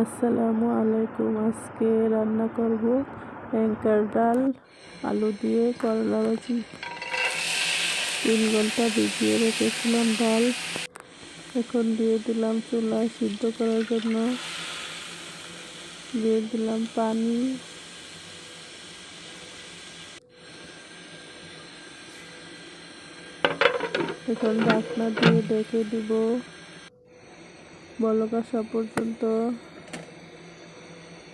আসসালামু আলাইকুম। আজকে রান্না করব ট্যাংকার ডাল, আলু দিয়ে করলা ভাজি। 3 ঘন্টা ভিজিয়ে রেখেছিলাম ডাল। এখন দিয়ে দিলাম চুলায় সিদ্ধ করার জন্য। দিয়ে দিলাম পানি। এখন ঢাকনা দিয়ে ঢেকে দিব বলক আসা পর্যন্ত।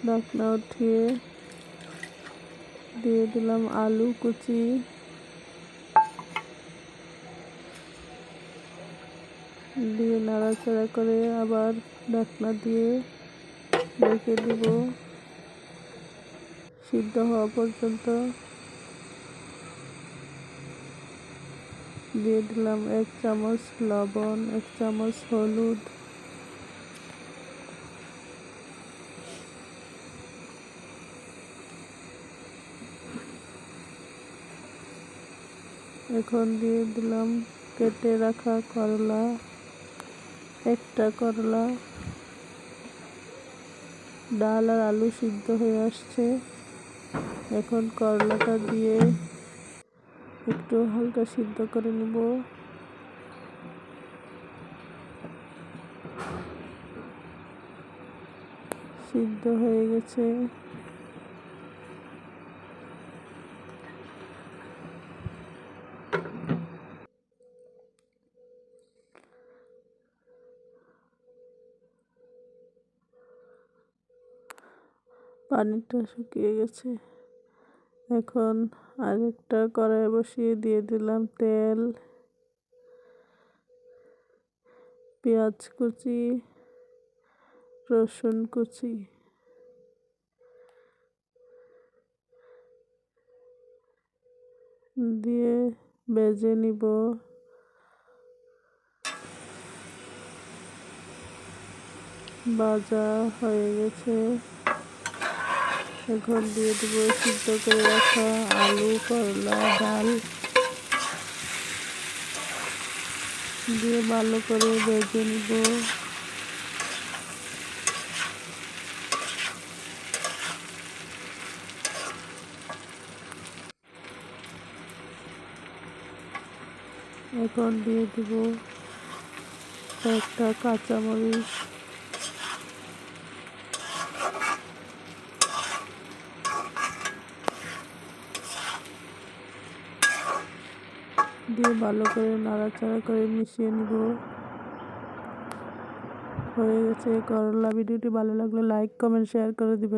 ঢাকনা উঠিয়ে দিয়ে দিলাম আলু কুচি, দিয়ে নাড়াচাড়া করে আবার ঢাকনা দিয়ে ঢেকে দিব সিদ্ধ হওয়া পর্যন্ত। দিয়ে দিলাম 1 চামচ লবণ, 1 চামচ হলুদ, এখন দিয়ে দিলাম কেটে রাখা করলা, একটা করলা। ডাল আর আলু সিদ্ধ হয়ে আসছে। এখন করলাটা দিয়ে একটু হালকা সিদ্ধ করে নেব। সিদ্ধ হয়ে গেছে। পানিটা শুকিয়ে গেছে। এখন আরেকটা কড়াই বসিয়ে দিয়ে দিলাম তেল, পেঁয়াজ কুচি, রসুন কুচি, দিয়ে ভেজে নিব। ভাজা হয়ে গেছে। এখন দিয়ে দেব সিদ্ধ করে রাখা আলু, করলা, ডাল, দিয়ে ভালো করে ভেজে নিব। এখন দিয়ে দেব একটা কাঁচামরিচ, দিয়ে ভালো করে নাড়াচাড়া করে মিশিয়ে নিব। হয়ে গেছে করলা। ভিডিওটি ভালো লাগলে লাইক, কমেন্ট, শেয়ার করে দিবেন।